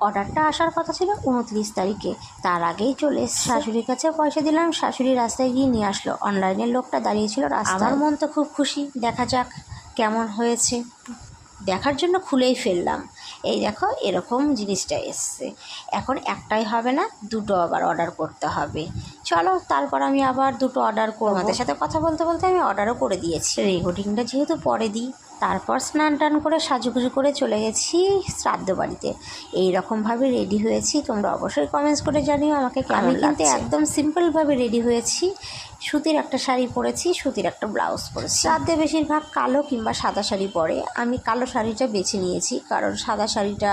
অর্ডারটা আসার কথা ছিল 29 তারিখে, তার আগেই চলে এসেছে। শাশুড়ির কাছে পয়সা দিলাম, শাশুড়ি রাস্তায় গিয়ে নিয়ে আসলো। অনলাইনের লোকটা দাঁড়িয়েছিল রাস্তায়। আমার মন তো খুব খুশি, দেখা যাক কেমন হয়েছে। দেখার জন্য খুলেই ফেললাম। এই দেখো এরকম জিনিসটা এসছে। এখন একটাই হবে না, দুটো আবার অর্ডার করতে হবে। চলো তারপর আমি আবার দুটো অর্ডার করব। আমাদের সাথে কথা বলতে বলতে আমি অর্ডারও করে দিয়েছি। রেকর্ডিংটা যেহেতু পরে দিই, তারপর স্নান টান করে সাজুগুজু করে চলে গেছি শ্রাদ্ধ বাড়িতে। এইরকমভাবে রেডি হয়েছি, তোমরা অবশ্যই কমেন্টস করে জানিও আমাকে কেমন লাগছে। আমি কিন্তু একদম সিম্পলভাবে রেডি হয়েছি। সুতির একটা শাড়ি পরেছি, সুতির একটা ব্লাউজ পরেছি। শ্রাদ্ধে বেশিরভাগ কালো কিংবা সাদা শাড়ি পরে, আমি কালো শাড়িটা বেছে নিয়েছি, কারণ সাদা শাড়িটা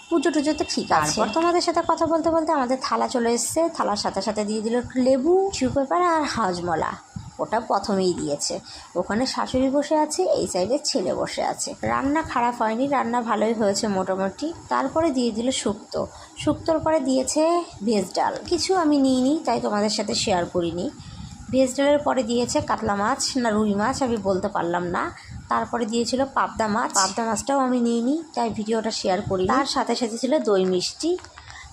পুজো টুজোতে ঠিক আছে। তারপর তোমাদের সাথে কথা বলতে বলতে আমাদের থালা চলে এসছে। থালার সাথে সাথে দিয়ে দিল লেবু, টিস্যু পেপার আর হাজমলা। ওটা প্রথমেই দিয়েছে। ওখানে শাশুড়ি বসে আছে, এই সাইডে ছেলে বসে আছে। রান্না খারাপ হয়নি, রান্না ভালোই হয়েছে মোটামুটি। তারপরে দিয়ে দিল শুক্তো। শুক্তোর পরে দিয়েছে ভেজ ডাল। কিছু আমি নিইনি, তাই তোমাদের সাথে শেয়ার করিনি। ভেজ ডালের পরে দিয়েছে কাতলা মাছ না রুই মাছ, আমি বলতে পারলাম না। তারপরে দিয়েছিল পাবদা মাছ। পাবদা মাছটাও আমি নিইনি, তাই ভিডিওটা শেয়ার করি। তার সাথে সাথে ছিল দই মিষ্টি।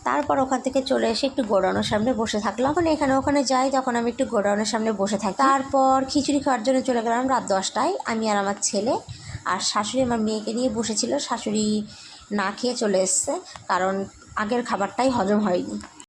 তারপর ওখান থেকে চলে এসে একটু গোডাউনের সামনে বসে থাকলাম। যখন এখানে ওখানে যাই তখন আমি একটু গোডাউনের সামনে বসে থাকি। তারপর খিচুড়ি খাওয়ার জন্য চলে গেলাম রাত 10টায়, আমি আর আমার ছেলে। আর শাশুড়ি আমার মেয়েকে নিয়ে বসেছিল। শাশুড়ি না খেয়ে চলে এসছে, কারণ আগের খাবারটাই হজম হয়নি।